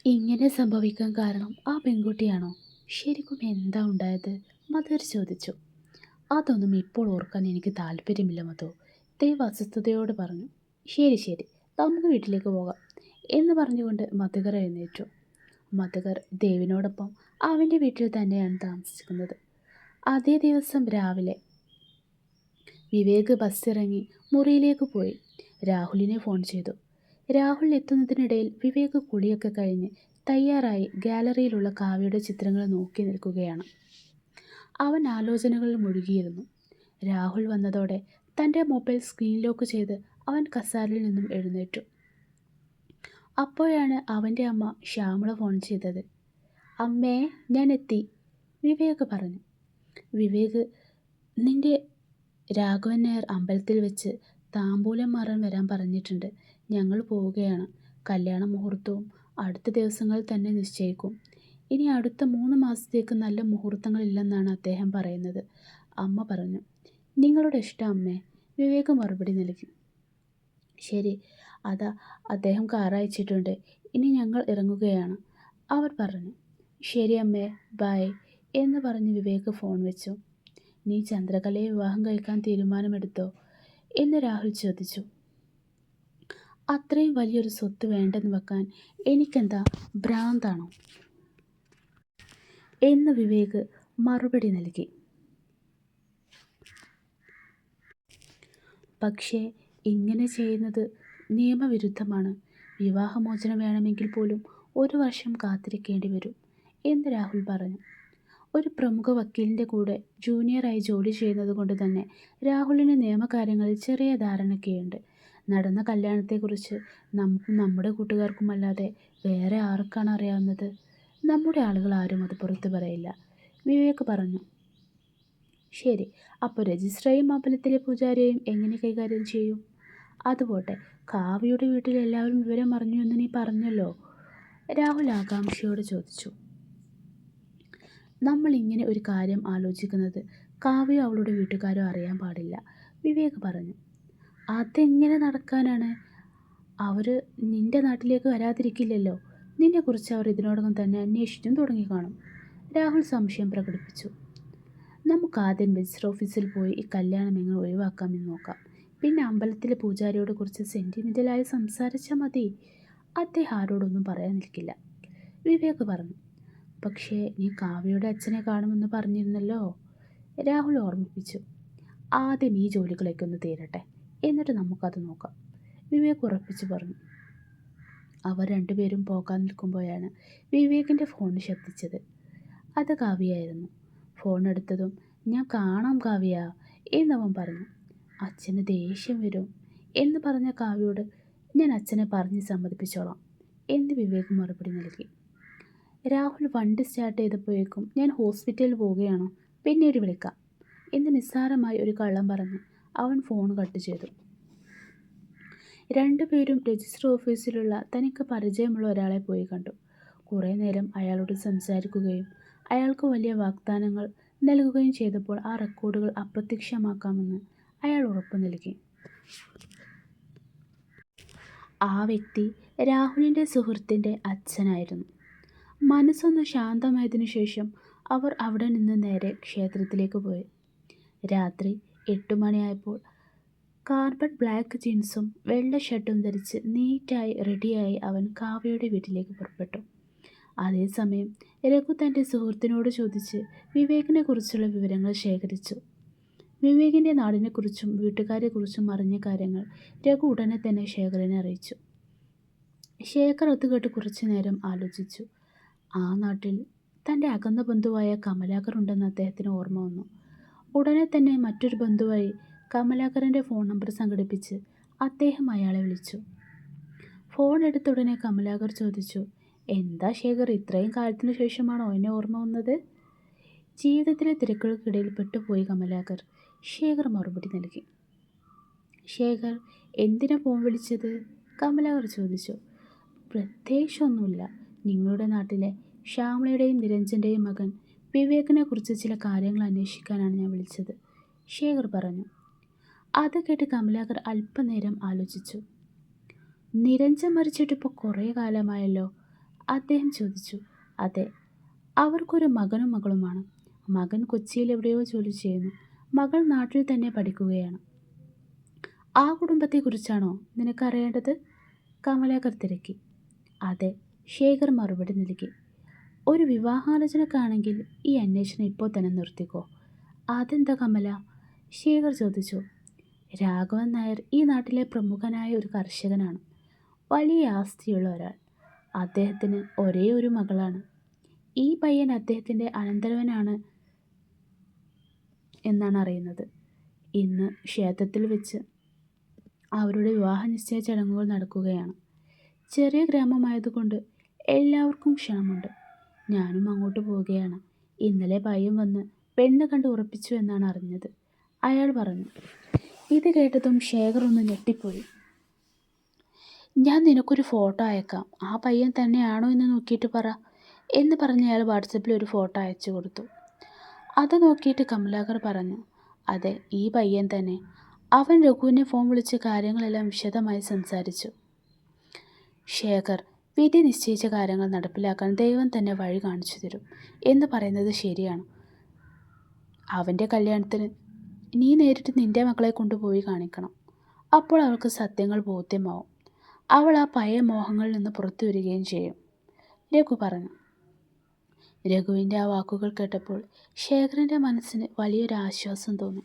ഇങ്ങനെ സംഭവിക്കാൻ കാരണം ആ പെൺകുട്ടിയാണോ? ശരിക്കും എന്താ ഉണ്ടായത്? മധുർ ചോദിച്ചു. അതൊന്നും ഇപ്പോൾ ഓർക്കാൻ എനിക്ക് താല്പര്യമില്ല മധു. ദേവ് അസ്വസ്ഥതയോട് പറഞ്ഞു. ശരി ശരി, നമുക്ക് വീട്ടിലേക്ക് പോകാം എന്ന് പറഞ്ഞുകൊണ്ട് മധുകർ എഴുന്നേറ്റു. മധുകർ ദേവിനോടൊപ്പം അവൻ്റെ വീട്ടിൽ തന്നെയാണ് താമസിക്കുന്നത്. അതേ ദിവസം രാവിലെ വിവേക് ബസ്സിറങ്ങി മുറിയിലേക്ക് പോയി. രാഹുലിനെ ഫോൺ ചെയ്തു. രാഹുൽ എത്തുന്നതിനിടയിൽ വിവേക് കുളിയൊക്കെ കഴിഞ്ഞ് തയ്യാറായി ഗാലറിയിലുള്ള കാവ്യയുടെ ചിത്രങ്ങൾ നോക്കി നിൽക്കുകയാണ്. അവൻ ആലോചനകളിൽ മുഴുകിയിരുന്നു. രാഹുൽ വന്നതോടെ തൻ്റെ മൊബൈൽ സ്ക്രീൻ ലോക്ക് ചെയ്ത് അവൻ കസാരയിൽ നിന്നും എഴുന്നേറ്റു. അപ്പോഴാണ് അവൻ്റെ അമ്മ ശ്യാമള ഫോൺ ചെയ്തത്. അമ്മേ, ഞാൻ എത്തി, വിവേക് പറഞ്ഞു. വിവേക്, നിന്റെ രാഘവൻ നായർ അമ്പലത്തിൽ വെച്ച് താമ്പൂലം മാറാൻ വരാൻ പറഞ്ഞിട്ടുണ്ട്. ഞങ്ങൾ പോവുകയാണ്. കല്യാണ മുഹൂർത്തവും അടുത്ത ദിവസങ്ങളിൽ തന്നെ നിശ്ചയിക്കും. ഇനി അടുത്ത 3 മാസത്തേക്ക് നല്ല മുഹൂർത്തങ്ങളില്ലെന്നാണ് അദ്ദേഹം പറയുന്നത്, അമ്മ പറഞ്ഞു. നിങ്ങളുടെ ഇഷ്ടം അമ്മേ, വിവേക് മറുപടി നൽകി. ശരി, അതാ അദ്ദേഹം കാർ അയച്ചിട്ടുണ്ട്. ഇനി ഞങ്ങൾ ഇറങ്ങുകയാണ്, അവർ പറഞ്ഞു. ശരി അമ്മേ, ബൈ എന്ന് പറഞ്ഞ് വിവേക് ഫോൺ വെച്ചു. നീ ചന്ദ്രകലയെ വിവാഹം കഴിക്കാൻ തീരുമാനമെടുത്തോ എന്ന് രാഹുൽ ചോദിച്ചു. അത്രയും വലിയൊരു സ്വത്ത് വേണ്ടെന്ന് വെക്കാൻ എനിക്കെന്താ ഭ്രാന്താണോ എന്ന് വിവേക് മറുപടി നൽകി. പക്ഷേ ഇങ്ങനെ ചെയ്യുന്നത് നിയമവിരുദ്ധമാണ്. വിവാഹമോചനം വേണമെങ്കിൽ പോലും 1 വർഷം കാത്തിരിക്കേണ്ടി വരും എന്ന് രാഹുൽ പറഞ്ഞു. ഒരു പ്രമുഖ വക്കീലിൻ്റെ കൂടെ ജൂനിയറായി ജോലി ചെയ്യുന്നത് കൊണ്ട് തന്നെ രാഹുലിന് നിയമകാര്യങ്ങളിൽ ചെറിയ ധാരണയൊക്കെയുണ്ട്. നടന്ന കല്യാണത്തെക്കുറിച്ച് നമുക്കും നമ്മുടെ കൂട്ടുകാർക്കുമല്ലാതെ വേറെ ആർക്കാണ് അറിയാവുന്നത്? നമ്മുടെ ആളുകൾ ആരും അത് പുറത്തു പറയില്ല, വിവേക് പറഞ്ഞു. ശരി, അപ്പോൾ രജിസ്ട്രേയും അമ്പലത്തിലെ പൂജാരിയെയും എങ്ങനെ കൈകാര്യം ചെയ്യും? അതുപോട്ടെ, കാവ്യയുടെ വീട്ടിൽ എല്ലാവരും വിവരം അറിഞ്ഞു എന്ന് നീ പറഞ്ഞല്ലോ, രാഹുൽ ആകാംക്ഷയോട് ചോദിച്ചു. നമ്മൾ ഇങ്ങനെ ഒരു കാര്യം ആലോചിക്കുന്നത് കാവ്യ അവളുടെ വീട്ടുകാരോ അറിയാൻ പാടില്ല, വിവേക് പറഞ്ഞു. അതെങ്ങനെ നടക്കാനാണ്? അവർ നിന്റെ നാട്ടിലേക്ക് വരാതിരിക്കില്ലല്ലോ. നിന്നെക്കുറിച്ച് അവർ ഇതിനോടകം തന്നെ അന്വേഷിച്ചും തുടങ്ങി കാണും, രാഹുൽ സംശയം പ്രകടിപ്പിച്ചു. നമുക്കാദ്യം രജിസ്റ്റർ ഓഫീസിൽ പോയി ഈ കല്യാണം എങ്ങനെ ഒഴിവാക്കാമെന്ന് നോക്കാം. പിന്നെ അമ്പലത്തിലെ പൂജാരിയോട് കുറിച്ച് സെൻറ്റിമെൻ്റലായി സംസാരിച്ചാൽ മതി. അദ്ദേഹം ആരോടൊന്നും പറയാൻ നിൽക്കില്ല, വിവേക് പറഞ്ഞു. പക്ഷേ നീ കാവ്യയുടെ അച്ഛനെ കാണുമെന്ന് പറഞ്ഞിരുന്നല്ലോ, രാഹുൽ ഓർമ്മിപ്പിച്ചു. ആദ്യം ഈ ജോലികളൊക്കെ ഒന്ന് തീരട്ടെ, എന്നിട്ട് നമുക്കത് നോക്കാം, വിവേക് ഉറപ്പിച്ചു പറഞ്ഞു. അവർ രണ്ടുപേരും പോകാൻ നിൽക്കുമ്പോഴാണ് വിവേകിൻ്റെ ഫോൺ ശബ്ദിച്ചത്. അത് കാവ്യയായിരുന്നു. ഫോൺ എടുത്തതും ഞാൻ കാണാം കാവ്യ എന്നവൻ പറഞ്ഞു. അച്ഛന് ദേഷ്യം വരും എന്ന് പറഞ്ഞ കാവ്യയോട് ഞാൻ അച്ഛനെ പറഞ്ഞ് സമ്മതിപ്പിച്ചോളാം എന്ന് വിവേക് മറുപടി നൽകി. രാഹുൽ വണ്ടി സ്റ്റാർട്ട് ചെയ്തപ്പോഴേക്കും ഞാൻ ഹോസ്പിറ്റലിൽ പോവുകയാണോ, പിന്നീട് വിളിക്കാം എന്ന് നിസ്സാരമായി ഒരു കള്ളം പറഞ്ഞ് അവൻ ഫോൺ കട്ട് ചെയ്തു. രണ്ടുപേരും രജിസ്റ്റർ ഓഫീസിലുള്ള തനിക്ക് പരിചയമുള്ള ഒരാളെ പോയി കണ്ടു. കുറേ നേരം അയാളോട് സംസാരിക്കുകയും അയാൾക്ക് വലിയ വാഗ്ദാനങ്ങൾ നൽകുകയും ചെയ്തപ്പോൾ ആ റെക്കോർഡുകൾ അപ്രത്യക്ഷമാക്കാമെന്ന് അയാൾ ഉറപ്പു നൽകി. ആ വ്യക്തി രാഹുലിൻ്റെ സുഹൃത്തിൻ്റെ അച്ഛനായിരുന്നു. മനസ്സൊന്ന് ശാന്തമായതിനു ശേഷം അവർ അവിടെ നിന്ന് നേരെ ക്ഷേത്രത്തിലേക്ക് പോയി. രാത്രി 8 മണിയായപ്പോൾ കാർബൺ ബ്ലാക്ക് ജീൻസും വെള്ള ഷർട്ടും ധരിച്ച് നീറ്റായി റെഡിയായി അവൻ കാവ്യയുടെ വീട്ടിലേക്ക് പുറപ്പെട്ടു. അതേസമയം രഘു തൻ്റെ സുഹൃത്തിനോട് ചോദിച്ച് വിവേകിനെ കുറിച്ചുള്ള വിവരങ്ങൾ ശേഖരിച്ചു. വിവേകിൻ്റെ നാടിനെക്കുറിച്ചും വീട്ടുകാരെക്കുറിച്ചും അറിഞ്ഞ കാര്യങ്ങൾ രഘു ഉടനെ തന്നെ ശേഖരനെ അറിയിച്ചു. ശേഖർ അത് കേട്ട് കുറച്ചു നേരം ആലോചിച്ചു. ആ നാട്ടിൽ തൻ്റെ അകന്ന ബന്ധുവായ കമലാകർ ഉണ്ടെന്ന് അദ്ദേഹത്തിന് ഓർമ്മ വന്നു. ഉടനെ തന്നെ മറ്റൊരു ബന്ധുവായി കമലാകരൻ്റെ ഫോൺ നമ്പർ സംഘടിപ്പിച്ച് അദ്ദേഹം അയാളെ വിളിച്ചു. ഫോൺ എടുത്ത ഉടനെ കമലാകർ ചോദിച്ചു, എന്താ ശേഖർ, ഇത്രയും കാലത്തിനു ശേഷമാണോ എന്നെ ഓർമ്മ വന്നത്? ജീവിതത്തിലെ തിരക്കുകൾക്കിടയിൽ പെട്ടുപോയി കമലാകർ, ശേഖർ മറുപടി നൽകി. ശേഖർ, എന്തിനാ ഫോൺ വിളിച്ചത്? കമലാകർ ചോദിച്ചു. പ്രത്യേകിച്ചൊന്നുമില്ല, നിങ്ങളുടെ നാട്ടിലെ ശ്യാമളയുടെയും നിരഞ്ജൻ്റെയും മകൻ വിവേകിനെ കുറിച്ച് ചില കാര്യങ്ങൾ അന്വേഷിക്കാനാണ് ഞാൻ വിളിച്ചത്, ശേഖർ പറഞ്ഞു. അത് കേട്ട് കമലാകർ അല്പനേരം ആലോചിച്ചു. നിരഞ്ജൻ മരിച്ചിട്ടിപ്പോൾ കുറേ കാലമായല്ലോ, അദ്ദേഹം ചോദിച്ചു. അതെ, അവർക്കൊരു മകനും മകളുമാണ്. മകൻ കൊച്ചിയിൽ എവിടെയോ ജോലി ചെയ്യുന്നു. മകൾ നാട്ടിൽ തന്നെ പഠിക്കുകയാണ്. ആ കുടുംബത്തെക്കുറിച്ചാണോ നിനക്കറിയേണ്ടത്? കമലാകർ തിരക്കി. അതെ, ശേഖർ മറുപടി നൽകി. ഒരു വിവാഹാലോചനക്കാണെങ്കിൽ ഈ അന്വേഷണം ഇപ്പോൾ തന്നെ നിർത്തിക്കോ. അതെന്താ കമല? ശേഖർ ചോദിച്ചു. രാഘവൻ നായർ ഈ നാട്ടിലെ പ്രമുഖനായ ഒരു കർഷകനാണ്. വലിയ ആസ്തിയുള്ള ഒരാൾ. അദ്ദേഹത്തിന് ഒരേ ഒരു മകളാണ്. ഈ പയ്യൻ അദ്ദേഹത്തിൻ്റെ അനന്തരവനാണ് എന്നാണ് അറിയുന്നത്. ഇന്ന് ക്ഷേത്രത്തിൽ വെച്ച് അവരുടെ വിവാഹ നിശ്ചയ ചടങ്ങുകൾ നടക്കുകയാണ്. ചെറിയ ഗ്രാമമായതുകൊണ്ട് എല്ലാവർക്കും ക്ഷണമുണ്ട്. ഞാനും അങ്ങോട്ട് പോവുകയാണ്. ഇന്നലെ പയ്യൻ വന്ന് പെണ്ണ് കണ്ട് ഉറപ്പിച്ചു എന്നാണ് അറിഞ്ഞത്, അയാൾ പറഞ്ഞു. ഇത് കേട്ടതും ശേഖർ ഒന്ന് ഞെട്ടിപ്പോയി. ഞാൻ നിനക്കൊരു ഫോട്ടോ അയക്കാം. ആ പയ്യൻ തന്നെയാണോ എന്ന് നോക്കിയിട്ട് പറ എന്ന് പറഞ്ഞ് അയാൾ വാട്സപ്പിൽ ഒരു ഫോട്ടോ അയച്ചു കൊടുത്തു. അത് നോക്കിയിട്ട് കമലാകർ പറഞ്ഞു. അതെ, ഈ പയ്യൻ തന്നെ. അവൻ രഘുവിനെ ഫോൺ വിളിച്ച് കാര്യങ്ങളെല്ലാം വിശദമായി സംസാരിച്ചു. ശേഖർ, വിധി നിശ്ചയിച്ച കാര്യങ്ങൾ നടപ്പിലാക്കാൻ ദൈവം തന്നെ വഴി കാണിച്ചു തരും എന്ന് പറയുന്നത് ശരിയാണ്. അവൻ്റെ കല്യാണത്തിന് നീ നേരിട്ട് നിൻ്റെ മകളെ കൊണ്ടുപോയി കാണിക്കണം. അപ്പോൾ അവൾക്ക് സത്യങ്ങൾ ബോധ്യമാവും. അവൾ ആ പഴയ മോഹങ്ങളിൽ നിന്ന് പുറത്തു വരികയും ചെയ്യും, രഘു പറഞ്ഞു. രഘുവിൻ്റെ ആ വാക്കുകൾ കേട്ടപ്പോൾ ശേഖറിൻ്റെ മനസ്സിന് വലിയൊരു ആശ്വാസം തോന്നി.